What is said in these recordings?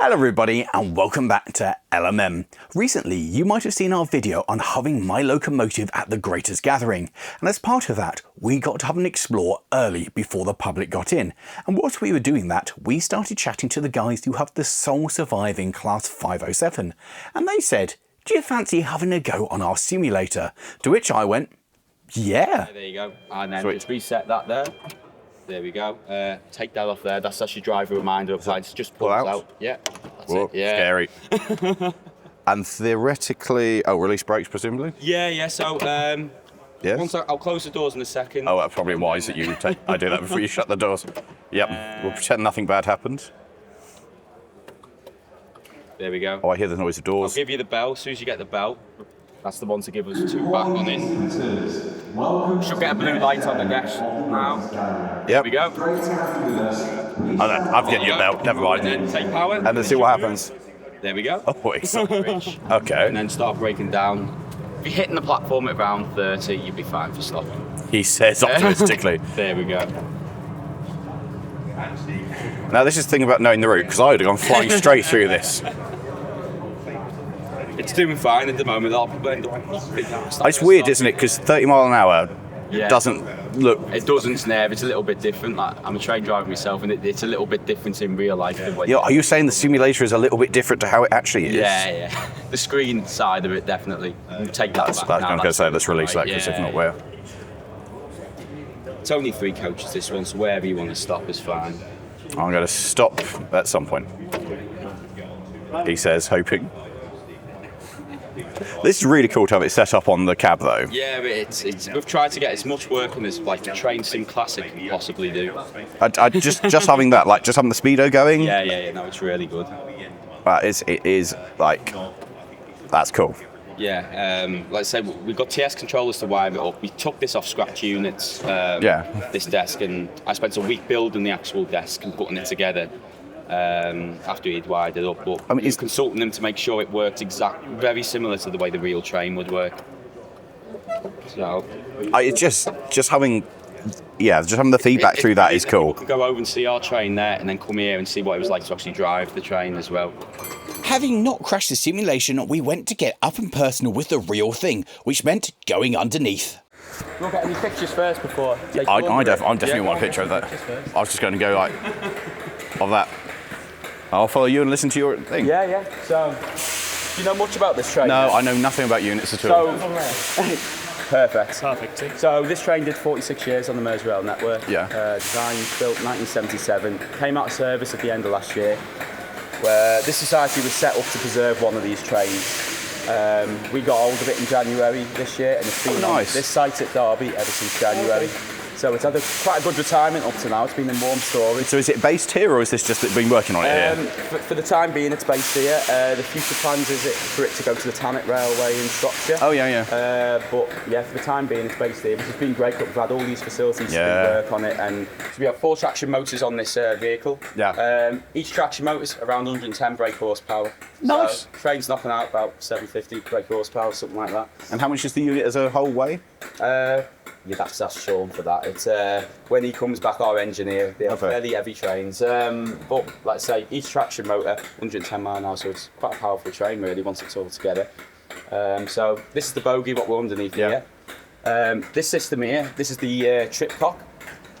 Hello everybody and welcome back to LMM. Recently you might have seen our video on having my locomotive at the Greatest Gathering, and as part of that we got to have an explore early before the public got in, and whilst we were doing that we started chatting to the guys who have the sole surviving Class 507, and they said, do you fancy having a go on our simulator? To which I went, yeah. There you go, and then just reset that there. There we go. Take that off there. That's your driver reminder appliance. Just pull out. Yeah. That's Whoa, it. Yeah. Scary. And theoretically, release brakes presumably? Yeah. So, Yes. once I'll close the doors in a second. Oh, that's probably wise that you I do that before you shut the doors. Yep. We'll pretend nothing bad happened. There we go. Oh, I hear the noise of doors. I'll give you the bell. As soon as you get the bell, that's the one to give us 2 back on it. Should get a blue light on the dash now. Yep. There we go. I've given you a belt, never mind. And then take power. And then see what happens. There we go. Oh, it's Bridge. okay. And then start breaking down. If you're hitting the platform at around 30, you'll be fine for stopping. He says optimistically. There we go. Now this is the thing about knowing the route, because I would have gone flying straight through this. It's doing fine at the moment. It's weird, isn't it? Because 30 mile an hour doesn't look... It doesn't snare. It's a little bit different. Like, I'm a train driver myself, and it's a little bit different in real life. Yeah, are you saying the simulator is a little bit different to how it actually is? Yeah. The screen side of it, definitely. Take that That's back. I'm going to say let's release that, because if not, where? It's only 3 coaches, this one, so wherever you want to stop is fine. I'm going to stop at some point. He says, hoping. This is really cool to have it set up on the cab, though. Yeah, but we've tried to get as much work on this, like the Train Sim Classic can possibly do. I just having that, like just having the speedo going. Yeah. No, it's really good. It is like that's cool. Yeah, like I said, we've got TS controllers to wire it up. We took this off scratch units, this desk, and I spent a week building the actual desk and putting it together after he'd wired it up. But I mean, he's consulting them to make sure it worked very similar to the way the real train would work. So, it's just having the feedback through that is cool. You can go over and see our train there, and then come here and see what it was like to actually drive the train as well. Having not crashed the simulation, we went to get up and personal with the real thing, which meant going underneath. We'll get any pictures first before. I definitely want a picture of that. I was just going to go like of that. I'll follow you and listen to your thing. Yeah. So, do you know much about this train? No, I know nothing about units at all. Perfect. So this train did 46 years on the Merseyrail network. Yeah. Designed, built 1977. Came out of service at the end of last year. Where this society was set up to preserve one of these trains. We got hold of it in January this year, and it's been on this site at Derby ever since January. So it's had quite a good retirement up to now. It's been in warm storage. So is it based here, or is this just been working on it here? For the time being, it's based here. The future plans is for it to go to the Tannock Railway in Shropshire. Oh, yeah. But yeah, for the time being, it's based here, which has been great. We've had all these facilities to do work on it, and so we have 4 traction motors on this vehicle. Yeah. Each traction motor is around 110 brake horsepower. Nice. So, train's knocking out about 750 brake horsepower, something like that. And how much is the unit as a whole weigh? You'd have to ask Sean for that. It's when he comes back, our engineer. They are fairly heavy trains, but like I say, each traction motor 110 mile an hour, so it's quite a powerful train really once it's all together. So this is the bogie, what we're underneath here. This system here, this is the tripcock.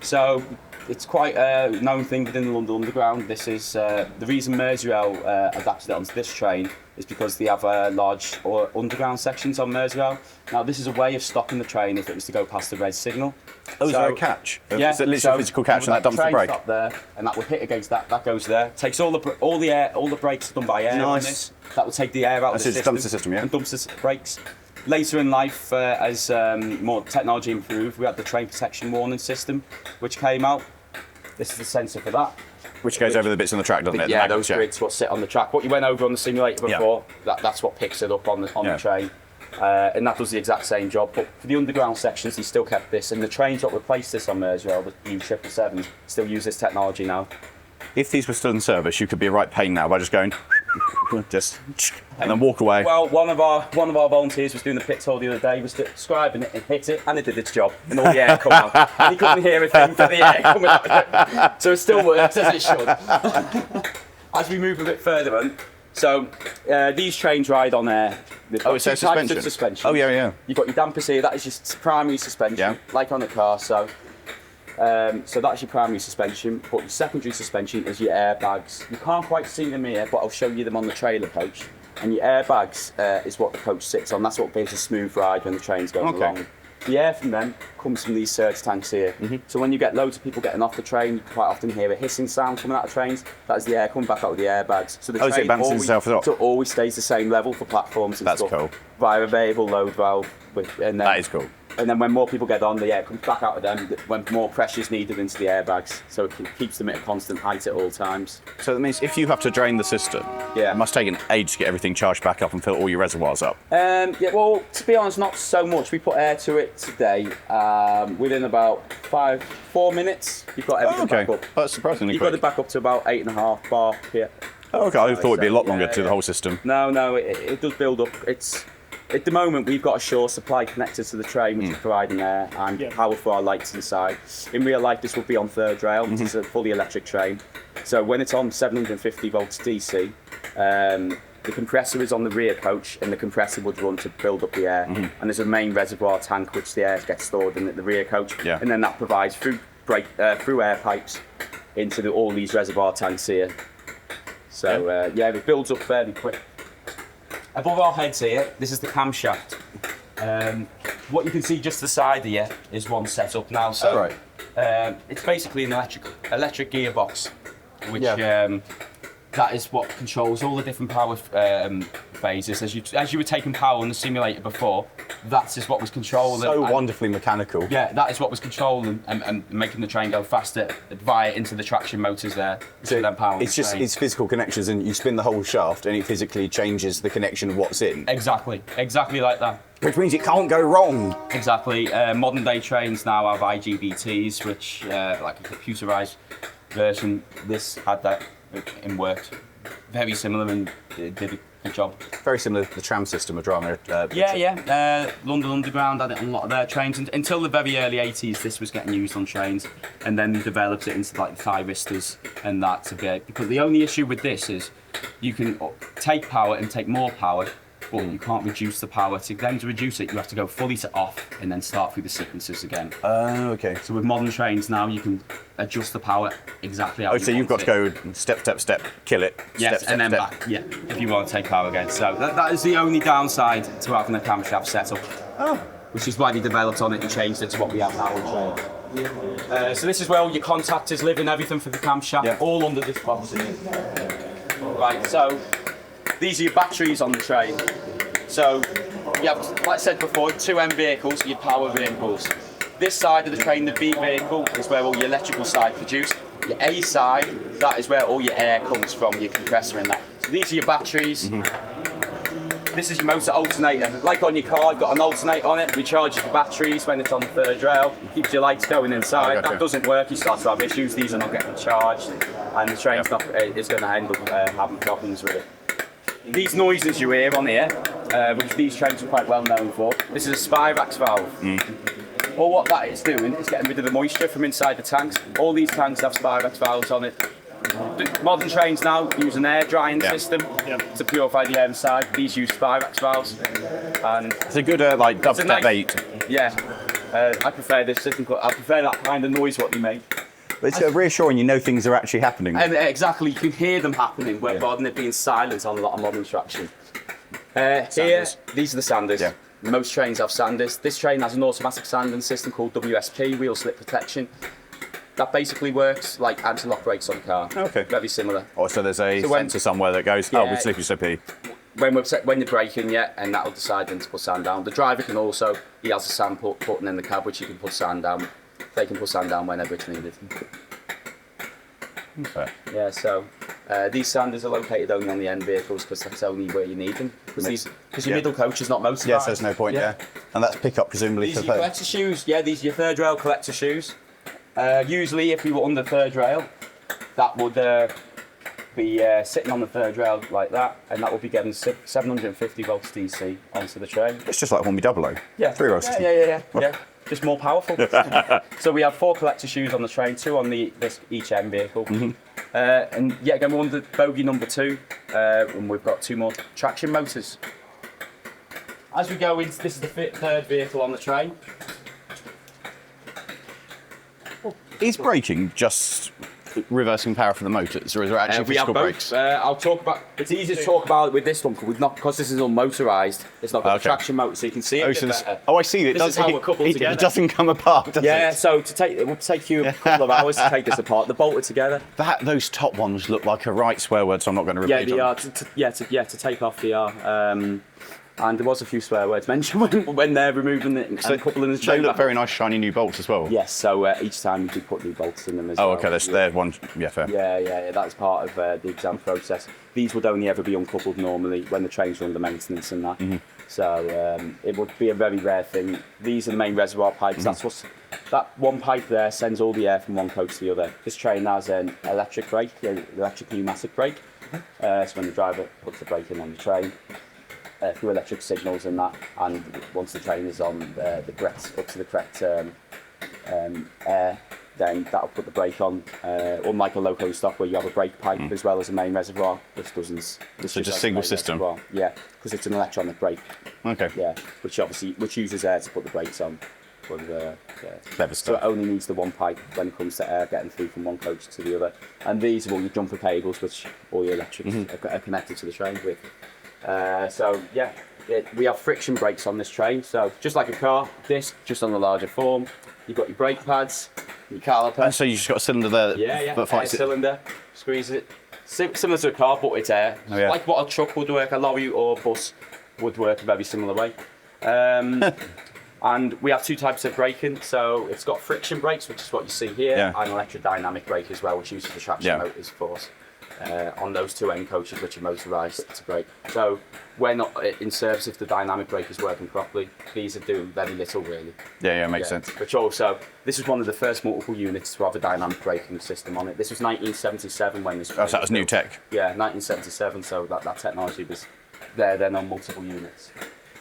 So it's quite a known thing within the London Underground. This is the reason Merseyrail adapted it onto this train is because they have large underground sections on Merseyrail. Now this is a way of stopping the train if it was to go past the red signal. Oh, is there a catch? Yeah, is it literally a physical catch and that dumps the brake? Stop there, and that will hit against that. That goes there. Takes all the air, all the brakes are done by air. Nice. On this. That will take the air out of the system. Dumps the system, yeah. And dumps the brakes. Later in life, as more technology improved, we had the train protection warning system, which came out. This is the sensor for that. Which goes over the bits on the track, doesn't it? Yeah, those grids what sit on the track. What you went over on the simulator before, that's what picks it up on the train. And that does the exact same job. But for the underground sections, they still kept this. And the trains that replaced this on Merseyrail, the new 777s, still use this technology now. If these were still in service, you could be a right pain now by just going, and then walk away. Well, one of our volunteers was doing the pit tour the other day, was describing it and hit it, and it did its job, and all the air come out. And he couldn't hear a thing for the air coming out. So it still works as it should. as we move a bit further on, so these trains ride on air. Oh, it's suspension. Suspension. Oh, yeah. You've got your dampers here. That is your primary suspension, like on a car. So that's your primary suspension. But your secondary suspension is your airbags. You can't quite see them here, but I'll show you them on the trailer coach. And your airbags is what the coach sits on. That's what gives a smooth ride when the train's going along. The air from them comes from these surge tanks here. So when you get loads of people getting off the train, you quite often hear a hissing sound coming out of trains. That is the air coming back out of the airbags. So the train so it balances itself up. So it always stays the same level for platforms and That's stuff. cool. Via a variable load valve. That is cool. And then when more people get on, the air comes back out of them when more pressure is needed into the airbags. So it keeps them at a constant height at all times. So that means if you have to drain the system, it must take an age to get everything charged back up and fill all your reservoirs up. Well, to be honest, not so much. We put air to it today. Within about 4 minutes, you've got everything back up. That's surprisingly You've quick. got it back up to about 8.5 bar. Yeah. I thought it'd be a lot longer to the whole system. No, it does build up. At the moment, we've got a shore supply connected to the train, which is providing air and power for our lights inside. In real life, this will be on third rail. This is a fully electric train. So when it's on 750 volts DC, the compressor is on the rear coach, and the compressor would run to build up the air. And there's a main reservoir tank which the air gets stored in at the rear coach, and then that provides through air pipes into all these reservoir tanks here. So it builds up fairly quick. Above our heads here, this is the camshaft. What you can see just to the side here is one set up now. So it's basically an electric gearbox, which that is what controls all the different power phases. As you were taking power on the simulator before, that is what was controlling. So wonderfully mechanical. Yeah, that is what was controlling and making the train go faster via into the traction motors there. So it's physical connections, and you spin the whole shaft, and it physically changes the connection of what's in. Exactly like that. Which means it can't go wrong. Exactly. Modern day trains now have IGBTs, which like a computerized version. This had that and worked very similar and did a good job. Very similar to the tram system of drama. London Underground had it on a lot of their trains until the very early 80s. This was getting used on trains, and then they developed it into like the thyristas and that to be. Because the only issue with this is you can take power and take more power, but you can't reduce the power. To reduce it, you have to go fully to off and then start through the sequences again. Okay. So with modern trains now, you can adjust the power exactly how you want it. So you've got to go step, kill it. Yes, and then back. Yeah, if you want to take power again. So that is the only downside to having a camshaft setup. Which is why they developed on it and changed it to what we have now on train. So this is where all your contactors live and everything for the camshaft, all under this box here. Right, so these are your batteries on the train. So you have, like I said before, 2M vehicles, your power vehicles. This side of the train, the B vehicle, is where all your electrical side produced. Your A side, that is where all your air comes from, your compressor and that. So these are your batteries. This is your motor alternator. Like on your car, you've got an alternator on it, recharges your batteries when it's on the third rail, keeps your lights going inside. That doesn't work, you start to have issues, these are not getting charged, and the train's not, it's going to end up having problems with it. These noises you hear on here, which these trains are quite well known for, this is a Spirax valve. Well, what that is doing is getting rid of the moisture from inside the tanks. All these tanks have Spirax valves on it. Modern trains now use an air drying system to purify the air inside. These use Spirax valves. And it's a good like dubstep 8. Yeah, I prefer this system. I prefer that kind of noise what they make. But it's reassuring, you know things are actually happening. And exactly, you can hear them happening rather than it being silent on a lot of modern traction. Here, these are the sanders. Most trains have sanders. This train has an automatic sanding system called WSP, wheel slip protection. That basically works like anti-lock brakes on a car. Okay. Very similar. Oh, so there's a sensor somewhere that goes, with slippy slippy. When you're braking, and that'll decide when to put sand down. The driver can also, he has a sand button in the cab which he can put sand down. They can put sand down whenever it's needed. Okay. Yeah, so these sanders are located only on the end vehicles because that's only where you need them. Because your middle coach is not motorised. Yes, there's no point, And that's pickup presumably these for are your collector shoes. Yeah, these are your third rail collector shoes. Usually if we were under third rail, that would be sitting on the third rail like that, and that would be getting 750 volts DC onto the train. It's just like one B00. Yeah. 3-row system. Yeah. Just more powerful. So we have 4 collector shoes on the train, 2 on each end vehicle. And yet again, we're under bogey number 2, and we've got 2 more traction motors. As we go into, this is the 3rd vehicle on the train. Is braking just reversing power for the motors, or is there actually physical brakes? I'll talk about. It's easier to talk about it with this one because this is unmotorised. It's not got a traction motor, so you can see it. I see it. This is how we're coupled together. It doesn't come apart, does it? Yeah. So it would take you a couple of hours to take this apart. They're bolted together. Those top ones look like a right swear word, so I'm not going to repeat Yeah, them. they are. To take off, they are. And there was a few swear words mentioned when they're removing it and coupling the train. They look very nice, shiny new bolts as well. Yes, so each time you do put new bolts in them as well. Oh, okay, they're one. Yeah, fair. Yeah, that's part of the exam process. These would only ever be uncoupled normally when the trains are under maintenance and that. So it would be a very rare thing. These are the main reservoir pipes. That one pipe there sends all the air from one coach to the other. This train has an electric brake, electric pneumatic brake. So when the driver puts the brake in on the train, through electric signals and that, and once the train is on the correct, up to the correct air, then that'll put the brake on. Unlike a loco stock where you have a brake pipe as well as a main reservoir, this doesn't. So just single system. Reservoir. Yeah, because it's an electronic brake. Okay. Yeah, which uses air to put the brakes on. Clever So it stuff. only needs the one pipe when it comes to air getting through from one coach to the other. And these are all your jumper cables, which all your electrics are connected to the train with. So yeah, we have friction brakes on this train. So just like a car, disc just on the larger form. You've got your brake pads, your caliper. And so you just got a cylinder there that fights it. Cylinder, squeeze it. Similar to a car, but it's air. Oh, yeah. Like what a truck would work, a lorry or bus would work a very similar way. And we have 2 types of braking. So it's got friction brakes, which is what you see here, and electrodynamic brake as well, which uses the traction motors force. On those 2 end coaches which are motorised to brake. So when in service, if the dynamic brake is working properly, these are doing very little really. Yeah, makes sense. Which also, this was one of the first multiple units to have a dynamic braking system on it. This was 1977 when this. Oh, so that was new tech. Yeah, 1977. So that technology was there then on multiple units.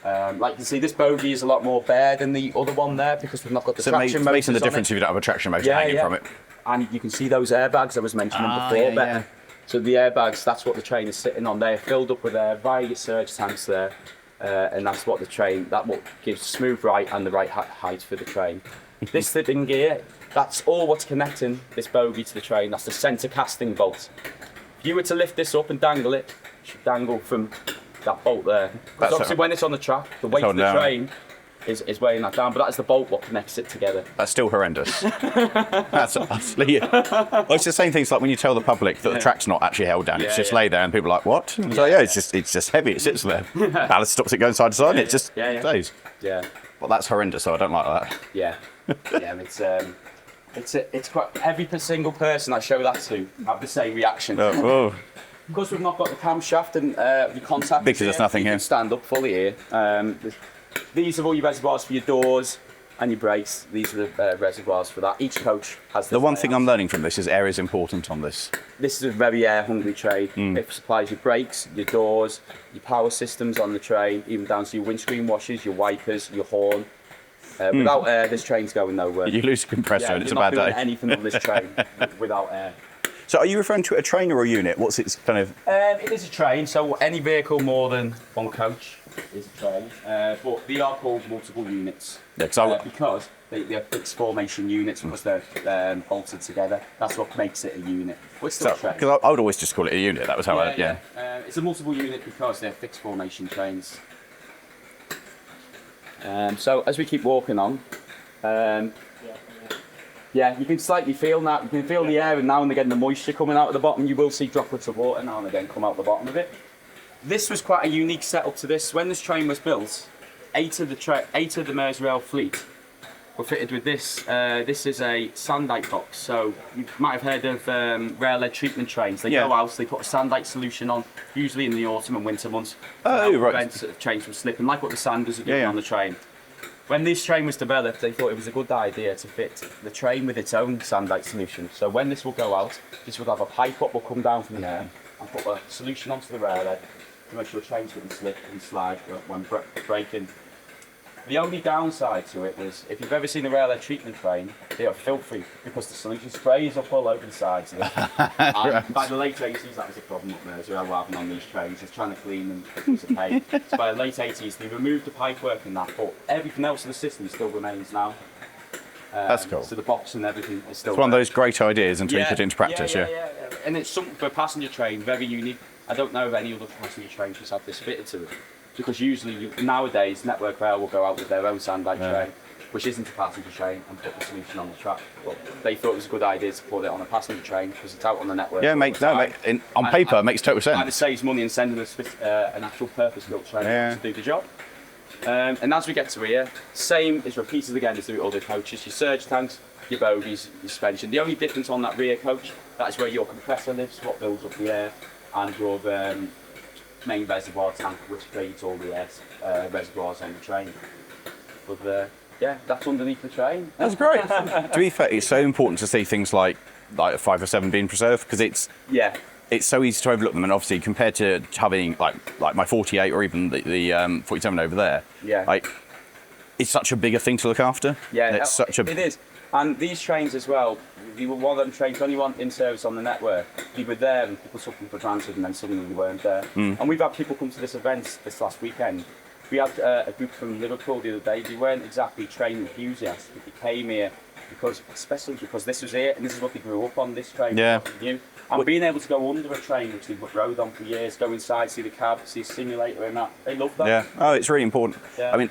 Like you can see, this bogie is a lot more bare than the other one there because we've not got the traction motors. Making the difference if you don't have a traction motor hanging from it. And you can see those airbags I was mentioning before better. So the airbags, that's what the train is sitting on. They're filled up with air via your surge tanks there, and that's what what gives smooth right and the right height for the train. This sitting gear, that's all what's connecting this bogie to the train. That's the centre casting bolt. If you were to lift this up and dangle it, it should dangle from that bolt there. Because obviously when it's on the track, the weight of the train is weighing that down, but that's the bolt what connects it together. That's still horrendous. That's utterly. Well, it's the same thing. It's like when you tell the public that the track's not actually held down; it's just laid there, and people are like, "What?" So it's just heavy. It sits there. Ballast stops it going side to side. And it just stays. Yeah. Well, that's horrendous. So I don't like that. Yeah. It's quite every single person I show that to have the same reaction. Because we've not got the camshaft and your contact. Because there's nothing you here. can stand up fully here. These are all your reservoirs for your doors and your brakes. These are the reservoirs for that. Each coach has the one thing I'm learning from this is air is important on this. This is a very air-hungry train. It supplies your brakes, your doors, your power systems on the train, even down to your windscreen washers, your wipers, your horn. Without air, this train's going nowhere. You lose a compressor and it's a bad day. You're not doing anything on this train without air. So are you referring to a train or a unit? What's its kind of... It is a train, so any vehicle more than one coach is a train. But they are called multiple units. Yeah, because they're fixed formation units because they're bolted together. That's what makes it a unit. But it's still a train. Because I would always just call it a unit. That was how it's a multiple unit because they're fixed formation trains. So as we keep walking on, you can slightly feel that. You can feel the air and now and again the moisture coming out of the bottom. You will see droplets of water now and again come out the bottom of it. This was quite a unique setup to this. When this train was built, 8 of the Merseyrail fleet were fitted with this. This is a sandite box. So you might have heard of rail-led treatment trains. They go out, they put a sandite solution on, usually in the autumn and winter months. To prevent trains from slipping, like what the sanders are doing on the train. When this train was developed, they thought it was a good idea to fit the train with its own sandite solution. So when this will go out, this will have a pipe that will come down from there and put a solution onto the railhead to make sure trains wouldn't slip and slide when braking. The only downside to it was, if you've ever seen a rail air treatment train, they are filthy because the solution sprays up all over the sides of them. And by the late 80s, that was a problem up there as well, having on these trains, is trying to clean them. It was a pain. So by the late 80s, they removed the pipework and that, but everything else in the system still remains now. That's cool. So the box and everything is still. It's one of those great ideas until you put it into practice, yeah. And it's something for a passenger train, very unique. I don't know of any other passenger trains that's had this fitted to it. Because usually, nowadays, Network Rail will go out with their own sandbag train, which isn't a passenger train, and put the solution on the track. But they thought it was a good idea to put it on a passenger train because it's out on the network. Yeah, on paper, it makes total sense. And it saves money in sending an actual purpose-built train to do the job. And as we get to here, same is repeated again as the other coaches. Your surge tanks, your bogies, your suspension. The only difference on that rear coach, that is where your compressor lives, what builds up the air, and your main reservoir tank, which feeds all the air reservoirs on the train. But yeah, that's underneath the train. That's great. To be fair, it's so important to see things like a 507 being preserved, because it's so easy to overlook them, and obviously compared to having like my 48 or even the 47 over there, it's such a bigger thing to look after. Yeah, it is. And these trains as well, they were one of them trains only one in service on the network. They were there and people took them for granted, and then suddenly they weren't there. And we've had people come to this event this last weekend. We had a group from Liverpool the other day. They weren't exactly train enthusiasts, but they came here especially because this was here and this is what they grew up on, this train. Yeah. And being able to go under a train which they've rode on for years, go inside, see the cab, see a simulator and that, they love that. Yeah. Oh, it's really important. Yeah. I mean,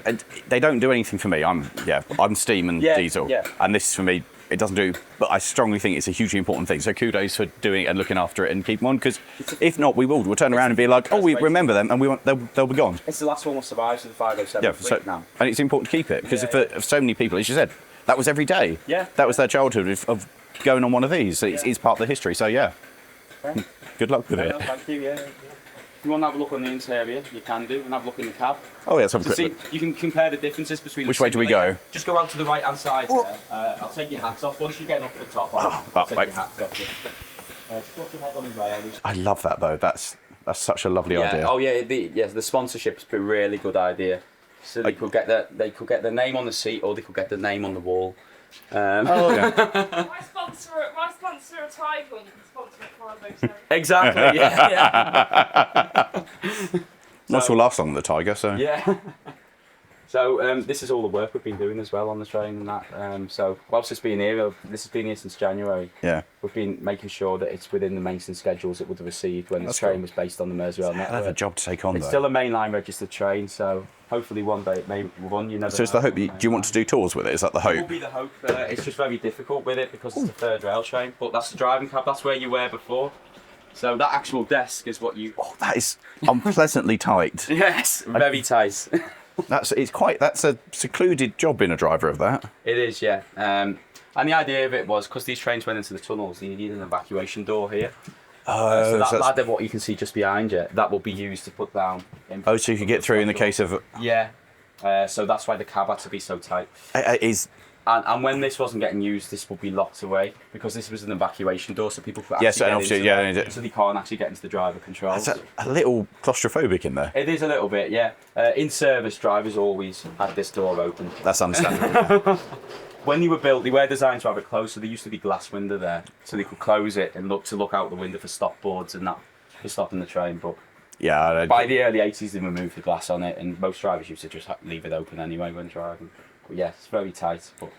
they don't do anything for me. I'm steam and diesel, and this for me, it doesn't do. But I strongly think it's a hugely important thing. So kudos for doing it and looking after it and keep them on, because if not, we'll turn around and be like, oh, we remember them, and they'll be gone. It's the last one that survives for the 507 fleet now. And it's important to keep it, because for so many people, as you said, that was every day. Yeah. That was their childhood of going on one of these. It's part of the history. So yeah. Okay. Good luck with it. No, thank you. Yeah. If you want to have a look on the interior, you can do, and have a look in the cab. Oh yeah, let's have a quick look. You can compare the differences between. Which way do we go? Just go out to the right hand side there. I'll take your hats off once you get up at the top. I'll take your hats off. Just put your head on the rail. I love that though. That's such a lovely idea. Oh yeah, the sponsorship's been a really good idea. So they could get the name on the seat, or they could get the name on the wall. Oh yeah. My sponsor a Tiger and sponsor a 507. Exactly. Yeah. This will last long, the Tiger. So yeah. So this is all the work we've been doing as well on the train and that. So whilst this has been here since January. Yeah. We've been making sure that it's within the maintenance schedules it would have received when the train was based on the Merseyrail network. I have a job to take on. It's still a mainline registered train, so hopefully one day it may run. You never. So it's the hope. Do you want to do tours with it? Is that the hope? It will be the hope. It's just very difficult with it because it's a third rail train. But that's the driving cab. That's where you were before. So that actual desk is what you. Oh, that is unpleasantly tight. Yes, very tight. That's a secluded job being a driver of that. It is, yeah. And the idea of it was because these trains went into the tunnels, you need an evacuation door here. So that what you can see just behind you, that will be used to put down. Oh, so you could get through in the case of. Yeah. So that's why the cab had to be so tight. It is. And when this wasn't getting used, this would be locked away because this was an evacuation door, so people could actually get into so they can't actually get into the driver controls. It's a little claustrophobic in there. It is a little bit, yeah. In service, drivers always had this door open. That's understandable. When they were built, they were designed to have it closed, so there used to be glass window there, so they could close it and look out the window for stop boards and that for stopping the train. But yeah, by the early 80s, they removed the glass on it, and most drivers used to just leave it open anyway when driving. But yeah, it's very tight. But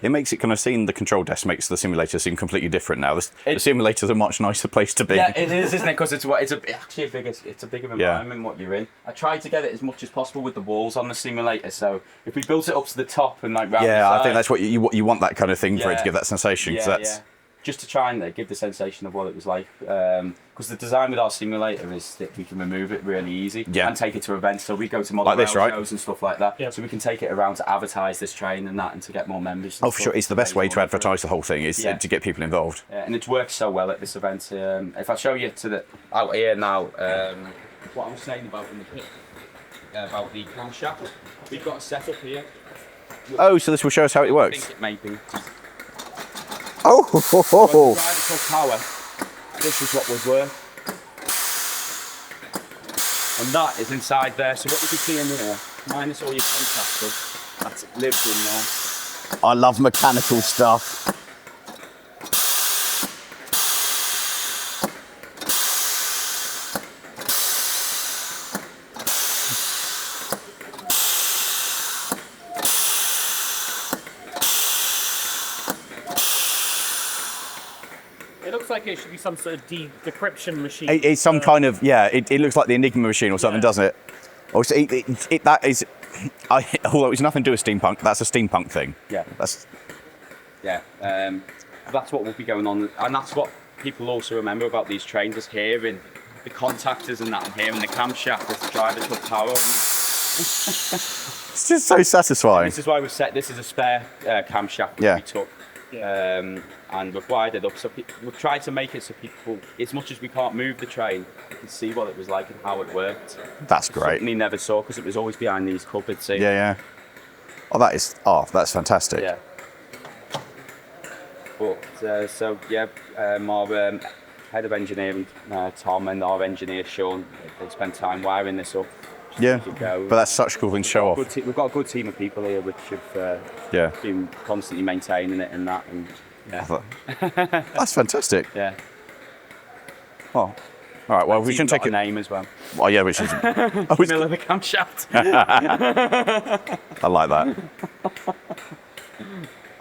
it makes it kind of seeing the control desk makes the simulator seem completely different now. The simulator's a much nicer place to be. Yeah, it is, isn't it? Because it's actually a bigger environment what you're in. I tried to get it as much as possible with the walls on the simulator. So if we built it up to the top and round the side, I think that's what you want, that kind of thing for it to give that sensation. Just to try and give the sensation of what it was like. Because the design with our simulator is that we can remove it really easy and take it to events. So we go to model rail shows and stuff like that. Yeah. So we can take it around to advertise this train and that, and to get more members. Oh, for sure. It's the best way to advertise the whole thing is to get people involved. Yeah, and it's worked so well at this event. If I show you out here now, what I was saying about in the pit, about the camshaft, we've got a setup here. Oh, so this will show us how it works. I think it may be. Oh, when the driver took power, this is what would work. And that is inside there, so what you can see in there, minus all your contactors, That's lives in there. I love mechanical stuff. It looks like it should be some sort of decryption machine. It's some kind of, yeah, it looks like the Enigma machine or something, Yeah. doesn't it? Also, that is, although it's nothing to do with steampunk, that's a steampunk thing. Yeah. That's That's what will be going on, and that's what people also remember about these trains, is hearing the contactors and that, and hearing the camshaft as the drivers put power on them. it's just so satisfying. This is why we've set, this is a spare camshaft which Yeah. we took, and we've wired it up. So we've tried to make it so people, as much as we can't move the train, you can see what it was like and how it worked. That's great. Something he never saw because it was always behind these cupboards. See? Yeah. Oh, that's fantastic. Yeah. But our head of engineering, Tom, and our engineer Sean, they spent time wiring this up. Yeah. to go. But that's such a cool thing to show off. We've got a good team of people here which have been constantly maintaining it and that. And That's fantastic. yeah. Oh, all right. Well, we Even can got take a it. name as well. Oh, yeah, which is. Middle of the camshaft. I like that.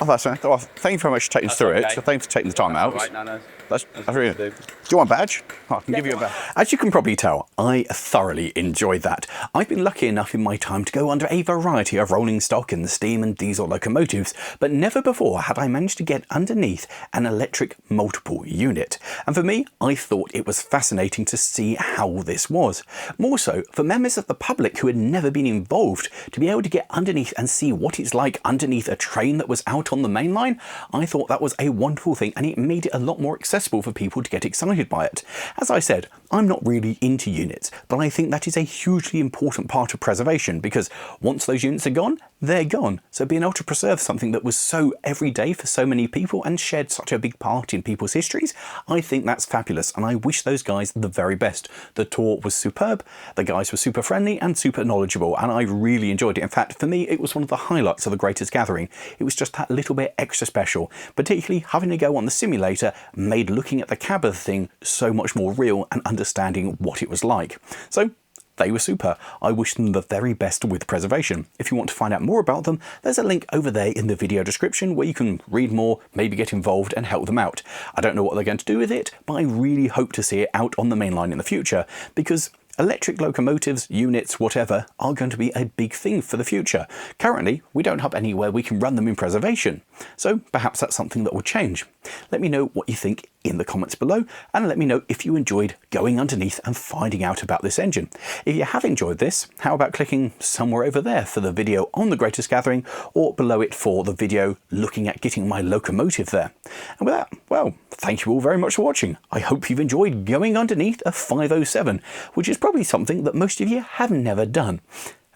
Oh, that's well, thank you very much for taking us through it. okay. So thanks for taking the time out. Right, no. That's really do. good. Do you want a badge? Oh, I can give you a badge. As you can probably tell, I thoroughly enjoyed that. I've been lucky enough in my time to go under a variety of rolling stock and steam and diesel locomotives, but never before had I managed to get underneath an electric multiple unit. And for me, I thought it was fascinating to see how this was. More so for members of the public who had never been involved, to be able to get underneath and see what it's like underneath a train that was out on the main line. I thought that was a wonderful thing, and it made it a lot more accessible for people to get excited by it. As I said, I'm not really into units, but I think that is a hugely important part of preservation, because once those units are gone, they're gone. So being able to preserve something that was so everyday for so many people and shared such a big part in people's histories, I think that's fabulous, and I wish those guys the very best. The tour was superb, the guys were super friendly and super knowledgeable, and I really enjoyed it. In fact, for me, it was one of the highlights of the Greatest Gathering. It was just that little bit extra special, particularly having to go on the simulator made looking at the cab of the thing so much more real and understanding what it was like. So they were super. I wish them the very best with preservation. If you want to find out more about them, there's a link over there in the video description where you can read more, maybe get involved and help them out. I don't know what they're going to do with it, but I really hope to see it out on the main line in the future, because electric locomotives, units, whatever, are going to be a big thing for the future. Currently, we don't have anywhere we can run them in preservation, so perhaps that's something that will change. Let me know what you think in the comments below, and let me know if you enjoyed going underneath and finding out about this engine. If you have enjoyed this, how about clicking somewhere over there for the video on the Greatest Gathering, or below it for the video looking at getting my locomotive there. And with that, well, thank you all very much for watching. I hope you've enjoyed going underneath a 507, which is probably something that most of you have never done.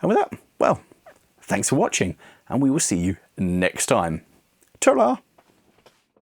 And with that, well, thanks for watching, and we will see you next time. Ta-ra!